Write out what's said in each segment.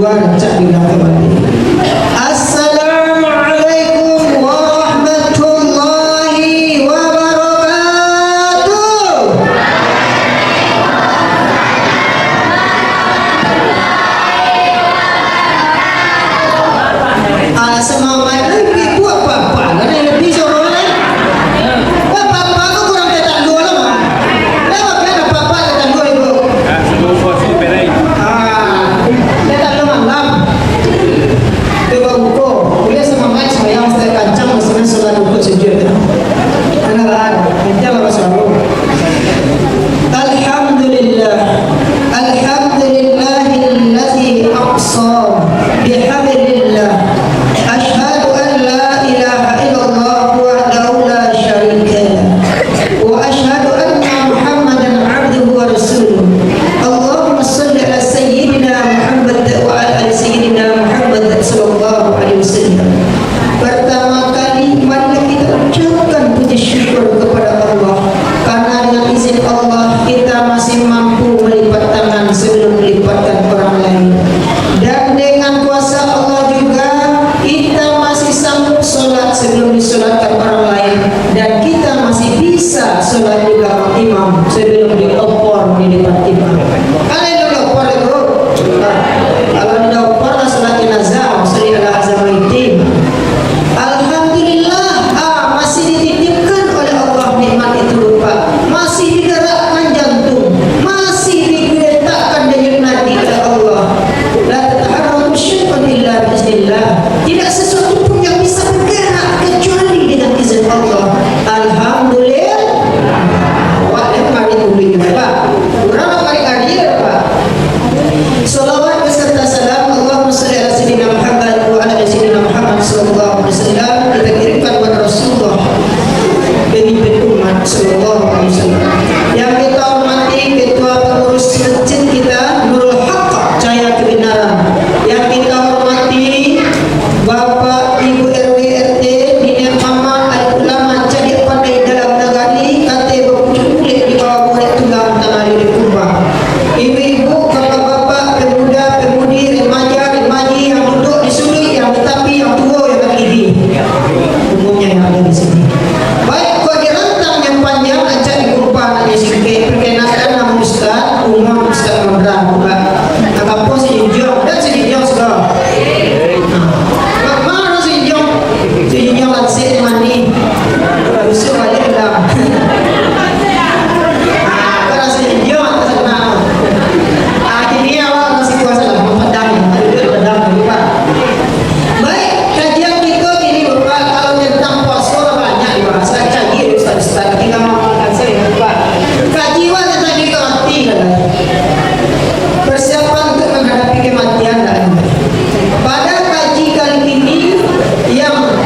luar cak bilang kembali. Assalamualaikum warahmatullahi wabarakatuh. Semangat lagi buat apa-apa kan yang lebih seorang lain. Apa-apa kau kurang tetak dua lama. Lewat kan apa-apa tetak dua ibu. Tetak dua malam. Coba buku. Boleh semangat semayang setelah kancang masalah sholat buku sejauh. Anak-anak, kita lah selalu. Alhamdulillah. Alhamdulillahillazi aqsa bihamdillah. أشهد أن لا إله إلا الله وحده لا شريك له وأشهد أن محمدا عبده ورسوله اللهم صل على سيدنا محمد وعلى آل سيدنا محمد صلى الله عليه وسلم. Pertama kali mari kita ucapkan puji syukur kepada Allah karena dengan izin Allah kita masih mampu melipat tangan sebelum melipatkan orang lain, dan dengan kuasa Allah juga kita masih sanggup sholat sebelum disolatkan orang lain, dan kita masih bisa sholat di belakang imam sebelum diopor di depan imam. Kalau yang diopor itu, kalau diopor lah sholat jenazah, sholli ala hazamaitim. Alhamdulillah, masih dititipkan oleh Allah nikmat itu berupa masih digerakkan jantung, masih diletakkan denyut nadi oleh Allah. La tataharraku syai'un illa biiznillah. Tidak sesuatu pun yang bisa bergerak kecuali dengan izin Allah. Alhamdulillah. Wah, dia kali kulit juga Pak. Berapa kali hadir Pak? Salawat beserta salam Allahumma shalli ala sayyidina Muhammad wa ala ali sayyidina Muhammad sallallahu alaihi wasallam kita kirimkan kepada Rasulullah pemimpin umat sallallahu alaihi wasallam. Yang kita hormati ketua pengurus masjid kita Nurul Haq Cahaya Kebenaran. Yang kita hormati Bapak Ibu RW RT Nenek Mama Adik Ulama jadi pandai dalam negari kate berpucuk kulit di bawah buah tunggang tanah diri kurma. Ibu-ibu, bapak-bapak, pemuda, pemudi, remaja, remaji yang duduk di sudut, yang tetapi yang tua, yang lagi umumnya yang ada di sini. Baik, kau dirantang yang panjang ajak di kurban aja sikit perkenalkan nama Ustaz Umar Ustaz Ramdan Pak. Apa sejujur dan sejujur segala. Bagaimana sejujur? Sejujur lansir mani. Usul balik dah. Kalau sejujur tak kenal. Akhirnya awak masih kuasa lah memandang, ada pedang Pak. Baik, kajian kita ini Bapak kalau tentang puasa banyak dibahas. Saya cari Ustaz-Ustaz kita mengamalkan saya Pak. Kajian tentang kita mati kan. Persiapan untuk menghadapi kematian dan pada kaji kali ini yang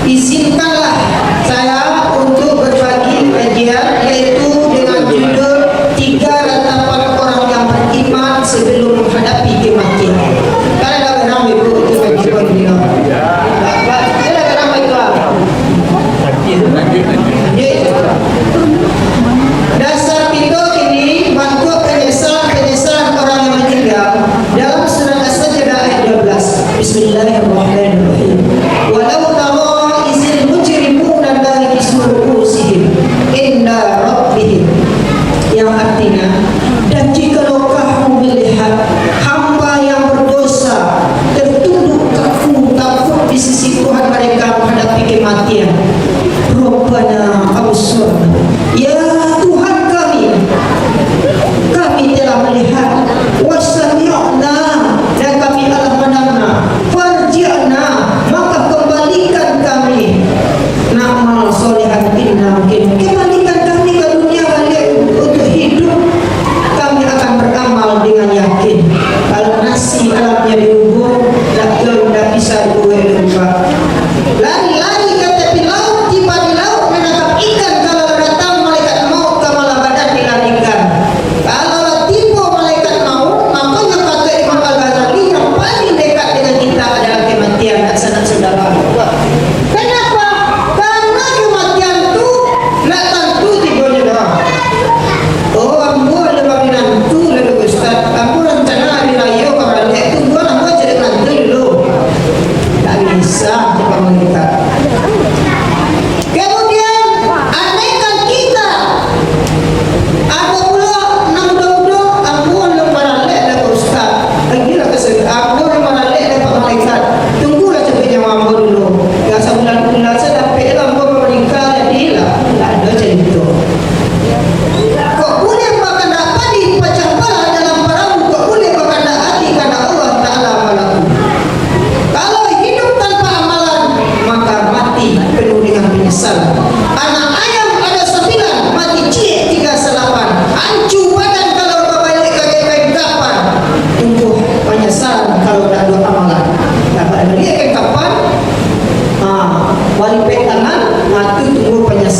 izinkanlah saya untuk berbagi kajian yaitu dengan judul 3 ratapan orang yang beriman sebelum menghadapi kematian. Karena dah ramai ibu itu kajian ini. Pak, saya dah ramai itu. Dasar kita ini bantu penyesalan orang yang meninggal dalam surat As-Sajdah ayat 12. Bismillahirrahmanirrahim. Walau tara izil mujrimuna nakisu ru'usihim inda rabbihim, yang artinya dan jikalau kamu melihat hamba yang berdosa tertunduk kaku di sisi Tuhan mereka menghadapi kematian. Rabbana absurna, ya Tuhan kami telah melihat wasami'na dan kami telah mendengar, farji'na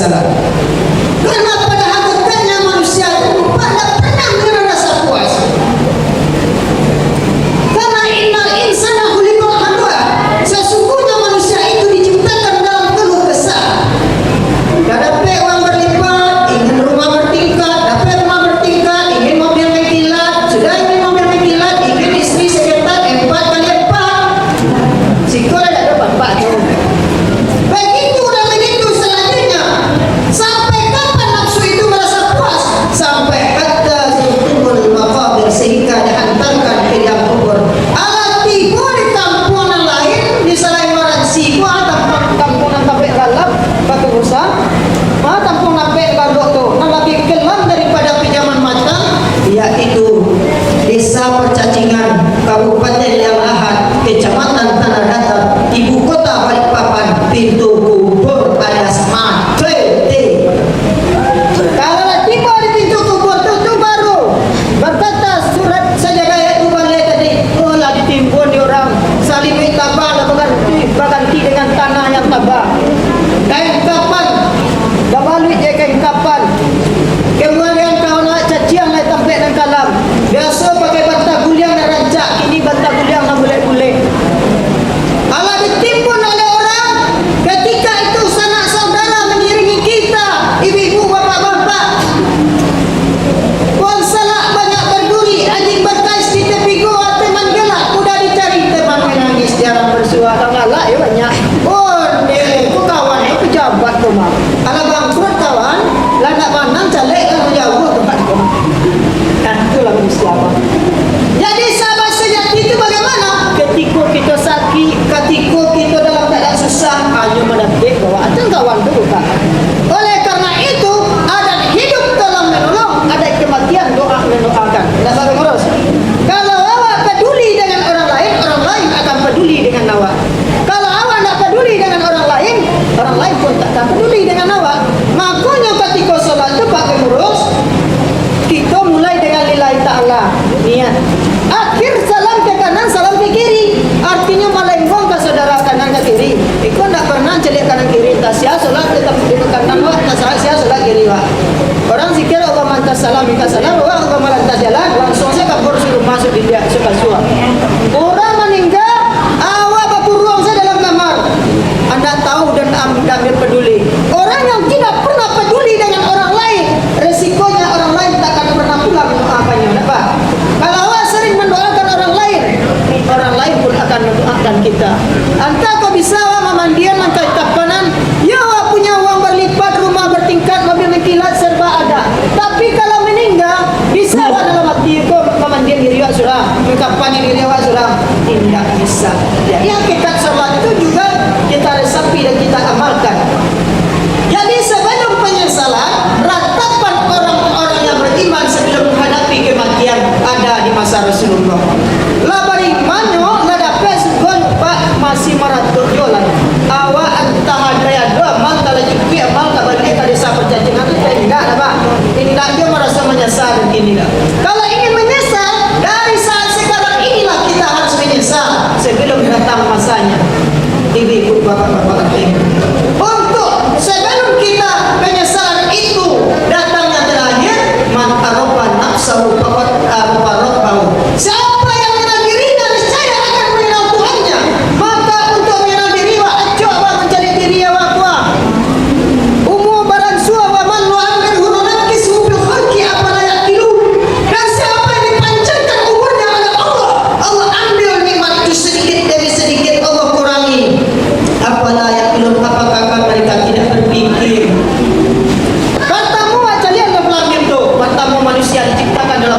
salah. Karena pada hakikatnya manusia itu pada pernah merasa puas. Karena innal insana khuliqa halu'a, sesungguhnya manusia itu diciptakan dalam keluh kesah. Dapat uang berlipat, ingin rumah bertingkat, dapat rumah bertingkat, ingin mobil mengkilat, sudah ingin mobil mengkilat, ingin istri sekitar 4 kali 4. Sekolah tidak dapat 4 tu. Begitu dan begitu selanjutnya. Sampai kapan nafsu itu merasa puas? Sampai hatta zurtumul maqabir, sehingga dihantarkan ke liang kubur. Alati di kampungan lain di selain orang siku atau kampungan sampai galap batu besar, tampung sampai bandok tu, yang lebih kelam daripada pinjaman matang, yaitu Desa Percacingan, Kabupaten Liang Lahat, Kecamatan Tanah Datar, Ibu Kota Balikpapan, pintu kubur alias mati. Kalau tiba di pintu kubur tu baru berkata surat saja kayak tu balik tadi, oh lah ditimbun di orang saling tabah, berganti dengan tanah yang tabah. Kain kapan, dah balik je kain kapan. Kemudian kau nak caciang nak tampil dan kalam. Biasa pakai bantah guliang dan rancak, kini bantah guliang dan bulat-bulat. Allah ditimbun oleh orang. Ketika itu sanak saudara mengiringi kita, ibu-ibu, bapak-bapak. Buang salak banyak berduri, anjing berkais di tepi gua, teman gelap mudah dicari, teman menangis jarang bersua. Tak galak ya banyak. Oh, ku kawan, aku pejabat tu mah. Kalau bangkrut kawan, lah nak pandang caleg lah menjauh tempat tu. Dan itulah manusia. Jadi sahabat sejati itu bagaimana? Ketika kita sakit, ketika kita dalam keadaan susah, hanya mendapat bahwa ada kawan tu tak. Oleh karena itu, ada hidup tolong menolong, ada kematian doa mendoakan. Tidak salah ngurus. Kalau awak peduli dengan orang lain akan peduli dengan awak. Kalau awak tidak peduli dengan orang lain pun tak akan peduli dengan awak. Makanya ketika solat itu pakai ngurus, kita mulai dengan lillahi ta'ala, niat. Akhir salam ke kanan, salam ke kiri. Artinya melengkung ke saudara kanan ke kiri. Ikut tak pernah celik kanan kiri. Tak sia solat tetap di kanan wak, tak sia solat kiri wak. Orang zikir Allah mantas salam, ika salam, wak Allah melantas jalan, langsung saya kabur suruh masuk di dia suka suap. Orang meninggal, awak berpuruang saya dalam kamar. Anda tahu dan ambil peduli. Orang yang tidak pernah peduli dengan orang lain, resikonya orang lain tak akan pernah pula mendoakannya. Dapat? Kalau awak sering mendoakan orang lain pun akan mendoakan kita. Entah kau bisa awak memandian, maka tapanan, ya awak punya uang berlipat, rumah bertingkat, mobil mengkilat, serba ada. Tapi kalau meninggal, bisa awak dalam hati kau memandian diri awak sudah, mengkapan diri awak sudah, tidak bisa. Jadi hakikat salat itu juga kita resapi dan kita amalkan. Jadi sebelum penyesalan, ratapan orang-orang yang beriman sebelum menghadapi kematian ada di masa Rasulullah. Lah berimannya, lah dapat segon pak masih meratuk jolan. Awak entah ada ya dua amal kalau juga amal tak balik ke Desa Percacingan itu tidak ada pak. Tidak dia merasa menyesal dan tidak. Kalau ingin menyesal, dari saat sekarang inilah kita harus menyesal sebelum datang masanya. Ibu-ibu, bapak-bapak, untuk sebelum kita penyesalan itu datangnya terakhir, man arafa nafsahu faqad arafa rabbahu. Siapa yang mengenal dirinya niscaya akan mengenal Tuhannya. Maka untuk mengenal diri wa acok wa mencari diri wa kuah. Umur baran suwa wa man nu'amir hurunan kismu bil khalqi apala yakilu. Dan siapa yang dipanjangkan umurnya oleh Allah, Allah ambil nikmat itu sedikit demi sedikit, Allah kurangi. Apalah yakilun, apakah mereka tidak berpikir? Katamu kalian dalam langit tu, katamu manusia diciptakan dalam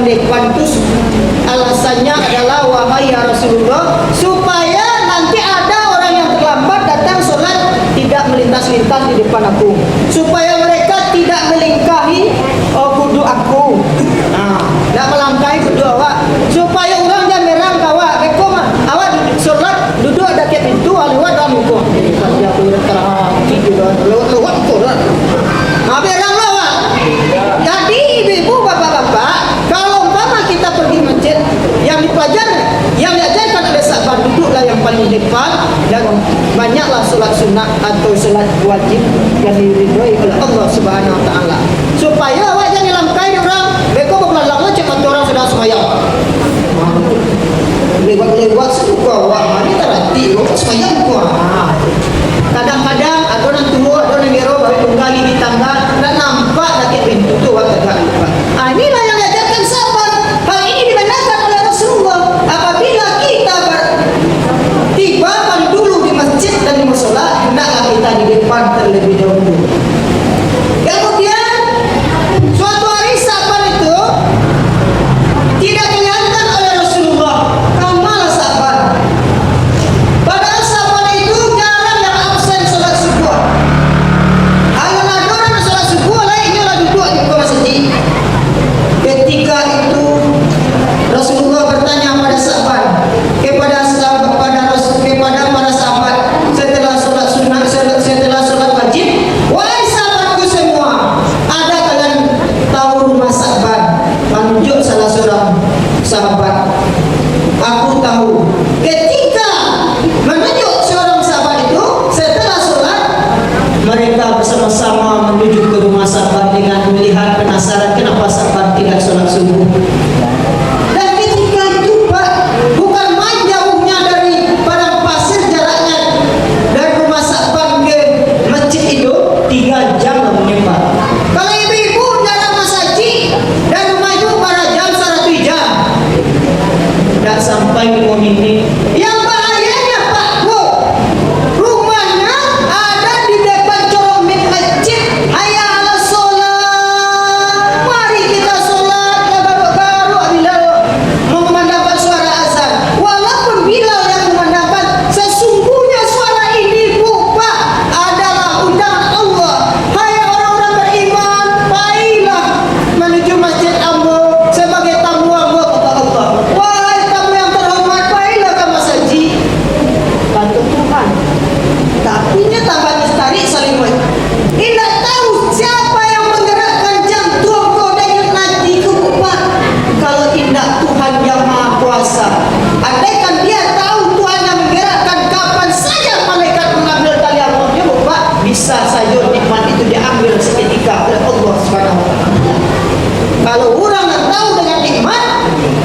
depan itu alasannya adalah wahai ya Rasulullah, supaya nanti ada orang yang terlambat datang sholat tidak melintas-lintas di depan aku, supaya mereka tidak melingkahi kudu aku, tidak melangkahi kudu awak, supaya orang jangan merang awak rekom awak sholat duduk ada ke pintu lewat dalam hukum dia lewat turun berang lawak. Jadi ibu-ibu bapak-bapak, kalau umpama kita pergi masjid yang diajarkan oleh sahabat, duduklah yang paling depan dan banyaklah sholat sunat atau sholat wajib yang diridhoi oleh Allah Subhanahu Wa Taala, supaya awak jangan dilangkai orang beko berlalang cek orang sudah semayang lewat suku awak ini terhati semayang kadang-kadang ada orang tua ada orang gero baru tunggali di tangga dan nampak lagi pintu tu awak agak lupa. Inilah yang diajarkan sahabat. Hal ini dibenarkan oleh Rasulullah apabila kita tiba paling dulu di masjid dan di musola, hendaklah kita di depan terlebih dahulu. Kemudian suatu hari sahabat itu tidak kelihatan oleh Rasulullah. Kamalah sahabat. Padahal sahabat itu jarang yang absen sholat subuh. Alon-alon sholat subuh lainnya lah duduk di muka masjid. Ketika itu Rasulullah bertanya pada sahabat, kepada para sahabat setelah sholat sunnah, setelah sholat wajib, wahai sahabatku semua, ada kalian tahu rumah sahabat? Menunjuk salah seorang sahabat. Aku tahu. Ketika menunjuk seorang sahabat itu, setelah sholat mereka bersama-sama menuju ke rumah sahabat dengan melihat penasaran kenapa sahabat tidak sholat subuh. Dan ketika itu Pak, bukan main jauhnya dari padang pasir jaraknya dari rumah sahabat ke masjid itu 3 jam namanya Pak. Kalau ibu-ibu jarak Mas Haji dan rumah itu pada jam 1 jam, tidak sampai 5 menit. Yang bahayanya Pak Bu, rumahnya ada di depan corong masjid. Hayya 'alas sholat, mari kita sholat. Ya baru-baru Bilal memandangkan suara azan. Walaupun Bilal yang memandangkan, sesungguhnya suara ini Bu Pak adalah undangan Allah. Hai orang-orang beriman, baiklah menuju masjid Ambo sebagai tamu Ambo kata Allah. Wahai tamu yang terhormat, baiklah ke Mas Haji. Bantu Tuhan. Tapi nya tambahnya tarik selimut. Tidak tahu siapa yang menggerakkan jantung kau dengan nadiku Pak. Kalau tidak Tuhan yang Maha Kuasa. Andaikan dia tahu Tuhan yang menggerakkan kapan saja malaikat mengambil tali amalnya Pak, bisa saja nikmat itu diambil seketika oleh Allah Subhanahu Wa Taala. Kalau orang yang tahu dengan nikmat,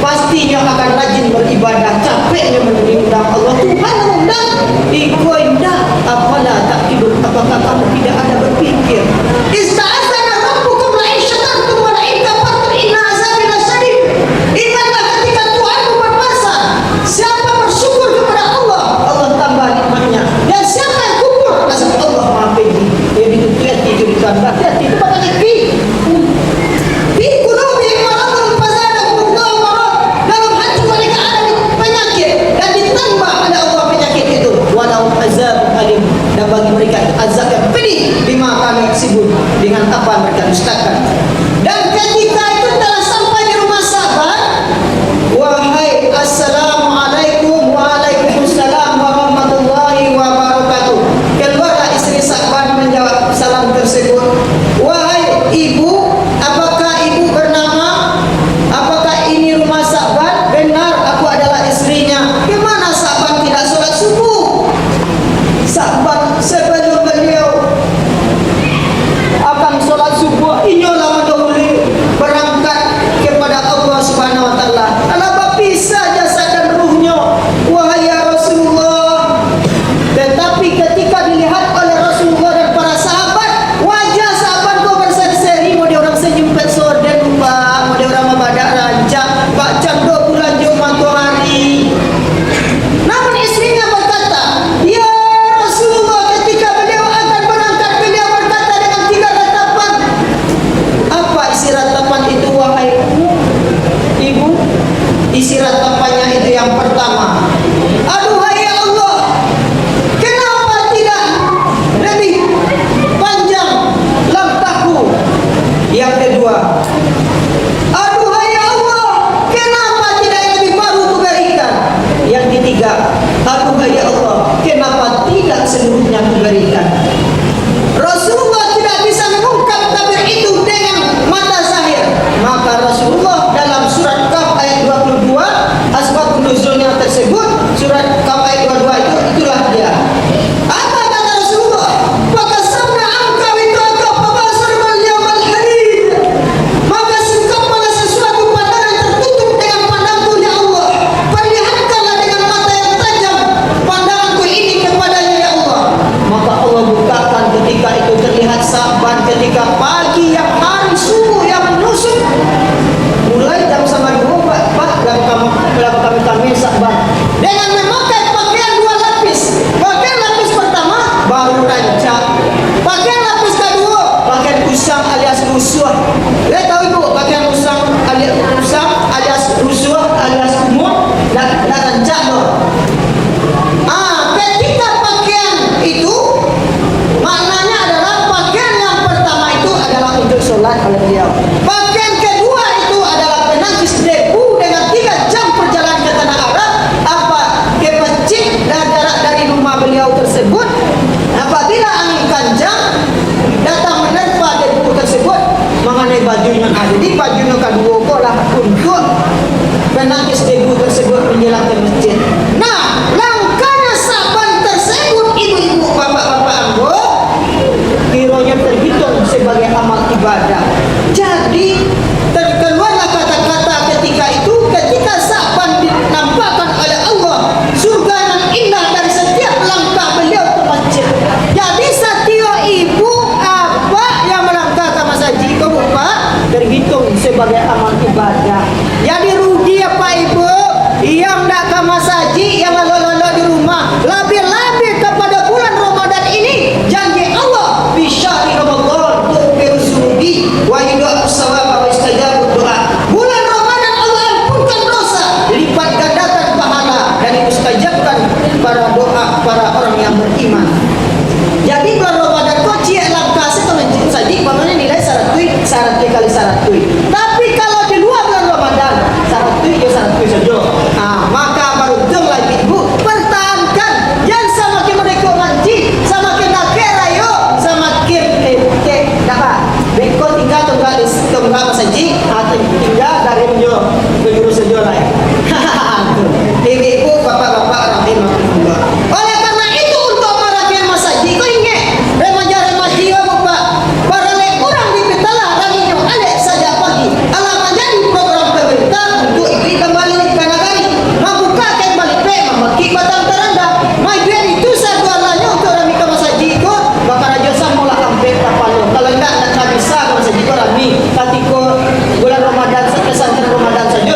pastinya akan rajin beribadah, capeknya mengundang Allah. Tuhan mengundang, iko indah, apalah tak tidur, apakah kamu tidak ada berpikir? Ista'adzana rabbukum la in syakartum wa la in kafartum inna azabi lasyadid. Ingatlah ketika Tuhan berkuasa, siapa bersyukur kepada Allah, Allah tambah nikmatnya. Dan siapa yang kufur, nasib Allah maha pedih. Jadi itu ditambah, hati itu pada negeri. Dalam hati mereka ada penyakit dan ditambah oleh Allah penyakit itu. Walau azab alim, dan bagi mereka itu azab yang pedih bima kami sibuk dengan apa mereka dustakan. Dan ketika itu telah sampai di rumah sahabat, wahai assalamualaikum waalaikumsalam warahmatullahi wabarakatuh. Keluarlah istri sahabat menjawab salam tersebut. Wahai ibu, apakah ibu bernama? Apakah ini rumah sahabat? Benar, aku adalah istrinya. Gimana sahabat tidak sholat subuh? Sahabat sebelum beliau akan sholat subuh, inyolah Yang kedua, aduhai ya Allah, kenapa tidak yang lebih baru kuberikan? Yang ketiga, aduhai ya Allah, kenapa tidak seluruhnya kuberikan? Rasulullah tidak bisa mengungkap tabir itu dengan mata zahir. Maka Rasulullah dalam surat Kahf ayat 22, asbabun nuzulnya tersebut, surat Kahf ayat 22 itu, itulah dia. Apa kata Rasulullah? Fakasamna anka witaka fabasar mal yawmal hadid. Maka singkaplah sesuatu pandangan tertutup dengan pandangku ya Allah. Perlihatkanlah dengan mata yang tajam pandanganku ini kepadanya ya Allah. Maka Allah bukakan ketika itu terlihat Sa'ban ketika pagi yang hari subuh yang menusuk. Mulai jam sama dua Pak kami Sa'ban dengan memakai pakaian dua lapis. Pakaian lapis pertama baru rancak. Pakaian lapis kedua pakaian usang alias rusuh. Lihat tahu ibu pakaian usang alias rusuh alias umum dan rancak loh. Ketika pakaian itu maknanya adalah pakaian yang pertama itu adalah untuk sholat oleh beliau. Pakaian kedua itu adalah penangkis debu dengan 3 jam perjalanan ke tanah Arab ke masjid dan jarak dari rumah beliau tersebut. Apabila angin kencang datang menerpa debu tersebut mengenai bajunya. Jadi bajunya kedua adalah untuk penangkis debu tersebut menjelang ke masjid. Nah, langkahnya Sa'ban tersebut ibu-ibu bapak-bapak anggo kiranya terhitung sebagai amal ibadah. Jadi terkeluarlah kata-kata ketika itu ketika Sa'ban dinampakkan oleh Allah surga yang indah dari setiap langkah beliau ke masjid. Jadi setiap ibu apa yang melangkah ke masjid kau Pak terhitung sebagai amal ibadah. Jadi rugi apa ibu yang tidak ke masjid yang lalu-lalu di rumah lebih-lebih kepada bulan Ramadan ini. Janji Allah bisyahri Ramadan tu'firu zunubi wa yudha'u sawaba wa istajabu doa. Bulan Ramadan Allah ampunkan dosa, lipat gandakan pahala dan dimustajabkan para doa para orang yang beriman. Jadi bulan Ramadan kok cia langkah setengah saja maknanya nilai syarat kali syarat. Tapi kalau di luar bulan Ramadan syarat ya syarat saja. Maka baru dong lagi ibu pertahankan yang semakin mereka ngaji semakin nakera yo semakin dapat beko tinggal tunggal saja atau tinggal dari menyo berguru saja lah. Ibu bapak-bapak rahimahullah. Oleh karena itu untuk merapian masjid kau ingat remaja-remaja ya bapak para orang di petala ranginyo alek saja pagi alam menjadi program pemerintah untuk ikut kembali ke negari membuka kembali memaki batang terendah majuan itu sadualanya untuk rami ke masjid itu bakal aja samulah hampir kapalo kalau enggak bisa ke masjid itu rami ketika bulan Ramadan pesantren Ramadan saja.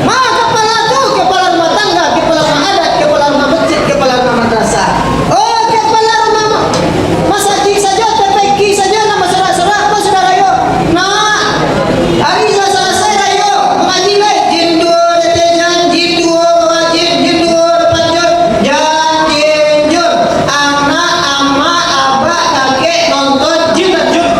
Maka kepala tu kepala rumah tangga, kepala rumah adat, kepala rumah masjid, kepala rumah madrasah. Kepala rumah masjid saja, TPQ saja nama saudara-saudara apa saudara yo. Nah, hari selesai rayo mengaji le jindur jindur wajib jindur panjang jindur anak ama abah kakek nonton jindur.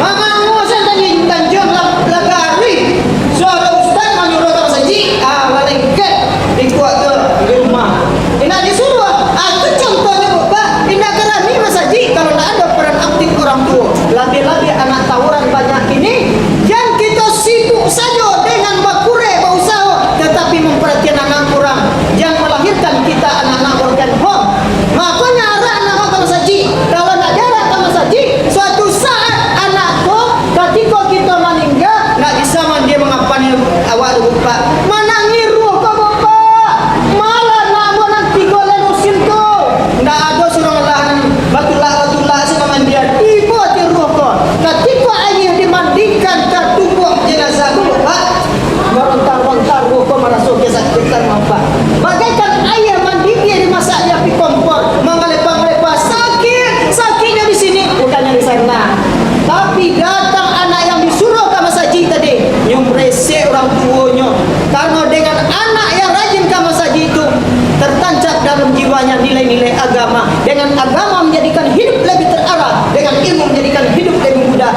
Mama ngusen tanjung lagari. Suara ustaz menyuruh orang saji, malaikat dikuat ke rumah. Ini disuruh. Itu contohnya bapak. Ini kerani masjid kalau tidak ada peran aktif orang tua. Lebih-lebih anak tawuran banyak ini. Yang kita sibuk saja dengan bakure, berusaha, tetapi memperhatikan anak orang yang melahirkan kita anak-anak broken home. Makanya anak-anak ke masjid. Kalau tidak jalan ke masjid, suatu saat anakku ketika kita meninggal tidak bisa dia mengapani awak lupa. Mana ngiruh ke bapak? Malah nama nanti golen usin tu. Tidak ada surang lahan batulah si pemandian. Ibu tiruh ke. Ketika ayah dimandikan ke tubuh jenazah bapak, merontar-rontar ruh ke merasuk ke sakitan bapak. Bagaikan ayah mandi dia dimasaknya di kompor, mengalepang-lepang sakitnya di sini, bukannya di sana. Tapi datang anak yang disuruh ke masjid tadi, yang resek orang tuanya. Karena dengan anak yang rajin ke masjid itu tertancap dalam jiwanya nilai-nilai agama. Dengan agama menjadikan hidup lebih terarah, dengan ilmu menjadikan hidup lebih mudah.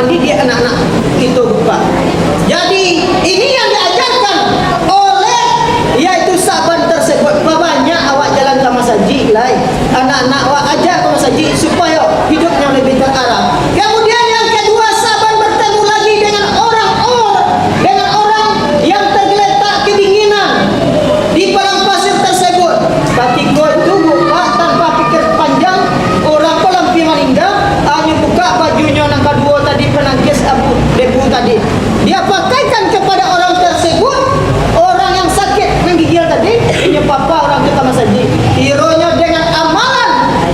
mendidik anak-anak itu Pak. Jadi ini yang diajarkan oleh yaitu sahabat tersebut. Banyak awak jalan ke masjid lah, anak-anak awak ajar ke masjid supaya hidupnya lebih terarah. Kemudian yang kedua, sahabat bertemu lagi dengan orang yang tergeletak kedinginan di padang pasir tersebut. Ketika itu buka tanpa pikir panjang, orang pelampi meninggal, hanya buka bajunya yang kedua tadi penangkis abu debu tadi. Dia pakaikan kepada orang tersebut, orang yang sakit menggigil tadi, ini papa orang kita masjid. Kiranya dengan amalan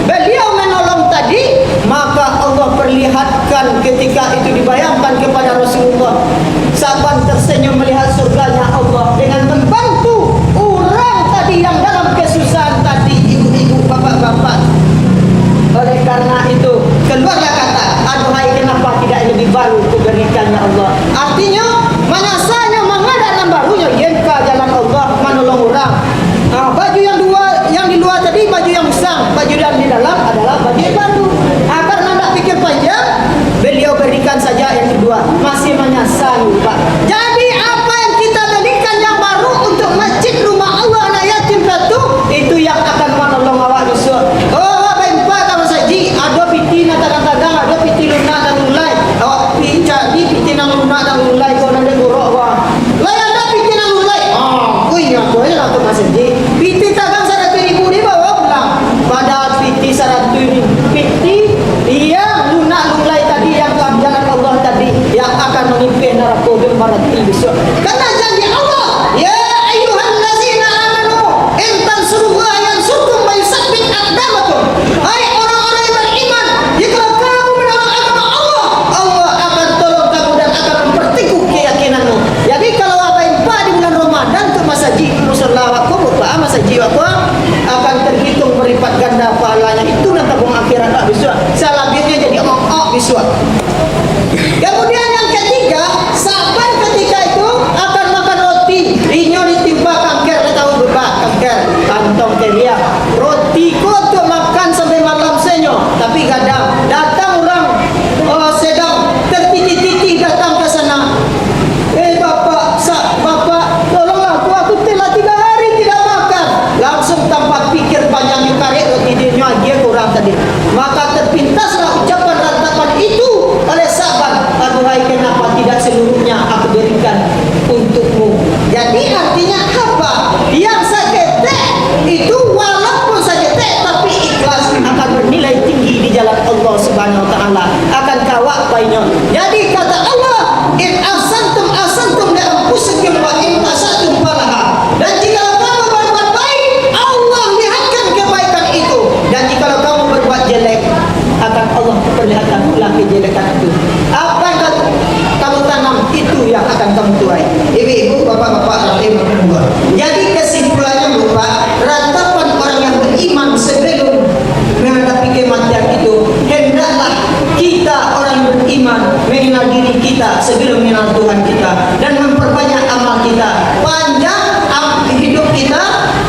beliau menolong tadi, maka Allah perlihatkan ketika itu dibayangkan kepada Rasulullah. Sahabat tersenyum melihat surganya Allah dengan membantu orang tadi yang dalam kesusahan tadi, ibu-ibu, bapak-bapak. Oleh karena itu keluarlah kata, aduhai kenapa tidak lebih baru kuberikannya Allah. Artinya manasanya mengadaan barunya yenka jalan Allah menolong orang. Baju yang di luar tadi baju yang besar, baju yang di dalam adalah baju yang baru. Karena tidak pikir panjang, beliau berikan saja yang kedua, masih menyasar Pak. Jadi apa yang kita berikan yang baru untuk masjid rumah Allah anak yatim itu yang akan menolong awak besok. Ada pitina kadang-kadang ada piti lunak dan mulai awak jadi pitina lunak dan mulai kau nanti buruk awak lah ada pitina mulai kuih aku aja lah tu masih piti kadang 100,000 di bawah pulang pada piti 100,000 piti dia lunak mulai tadi yang dalam jalan Allah tadi yang akan memimpin neraka bermaratil besok karena janji Allah ya ayuhan lazina amanu in tansurullaha yansurkum wa yusabbit aqdamakum. Hai orang-orang yang beriman, jika kamu menolong agama Allah, Allah akan tolong kamu dan akan memperteguh keyakinanmu. Jadi kalau apa yang di bulan Ramadan ke masjid musalla waktu masjid waktu akan terhitung berlipat ganda pahalanya itu dan tabung akhirat besok. Selebihnya jadi besok. Kemudian yang ketiga, sahabat ketika itu akan makan roti, inyo ditimpa kanker, tahu buka kanker, kantong keria, roti ku untuk makan sampai malam senyo, tapi kadang datang orang sedang tertiti-titi datang ke sana. Bapak, tolonglah aku telah 3 hari tidak makan. Langsung tanpa pikir panjang ditarik roti dia kurang tadi. Maka terpintaslah ucapan rantapan itu oleh sahabat, aduhai kenapa tidak seluruhnya aku berikan untukmu. Jadi artinya apa? Yang seketek itu walaupun seketek tapi ikhlas akan bernilai tinggi di jalan Allah Subhanahu wa taala, akan kawak baiknya. Jadi kata Allah, in ahsantum li anfusikum wa in asatum falaha. Dan jika kamu berbuat baik, Allah lihatkan kebaikan itu. Dan jika kamu berbuat jelek, akan Allah perlihatkan pula kejelekan itu. Apa yang kamu tanam itu yang akan kamu tuai. Ibu-ibu, bapak-bapak, rahimahullah. Jadi kesimpulannya Bapak, ratapan orang yang beriman sebelum menghadapi kematian itu, hendaklah kita orang yang beriman mengenal diri kita sebelum mengenal Tuhan kita dan memperbanyak amal kita. Panjang hidup kita,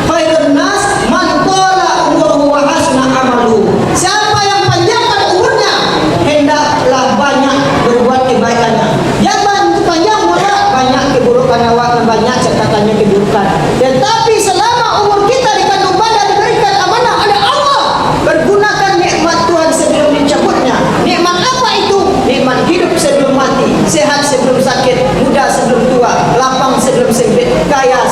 khairun nas man qala umruhu wa hasuna amaluhu. Siapa yang panjangkan umurnya, hendaklah banyak berbuat kebaikannya. Jangan panjang umurnya, banyak keburukan awak dan banyak catatannya keburukan. Tetapi selama umur kita dikandung badan diberikan amanah oleh Allah, pergunakan nikmat Tuhan sebelum dicabutnya. Nikmat apa itu? Nikmat hidup sebelum mati, sehat sebelum sakit, muda sebelum tua, lapang sebelum sempit, kaya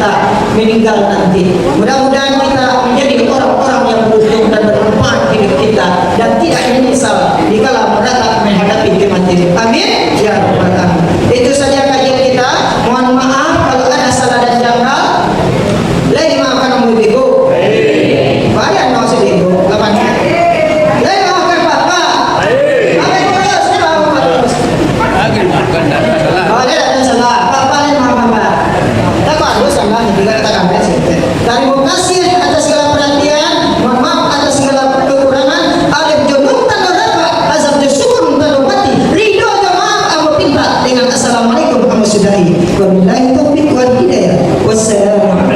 kita meninggal nanti. Mudah-mudahan kita menjadi orang-orang yang beruntung dan bermanfaat hidup kita dan tidak menyesal dikala mendatang menghadapi kematian. Amin ya rabbal alamin. Itu saja kajian kita. Mohon maaf kalau ada salah dan janggal. Lain maafkan mubiku. Bayan mau sedih lapannya. Lain maafkan Bapak. Amin terus, maafkan terus. Oh, dia ada salah. Bapak lain maafkan Pak. Tak perlu salah juga katakan sih. Terima kasih atas segala perhatian. Mohon maaf atas segala kekurangan. Alif junub tanuraba, azab syukur tanubati. Ridho jamaah kamu pinta dengan assalamualaikum kamu sudahi. Wabillahi taufiq wal hidayah. Wassalamualaikum.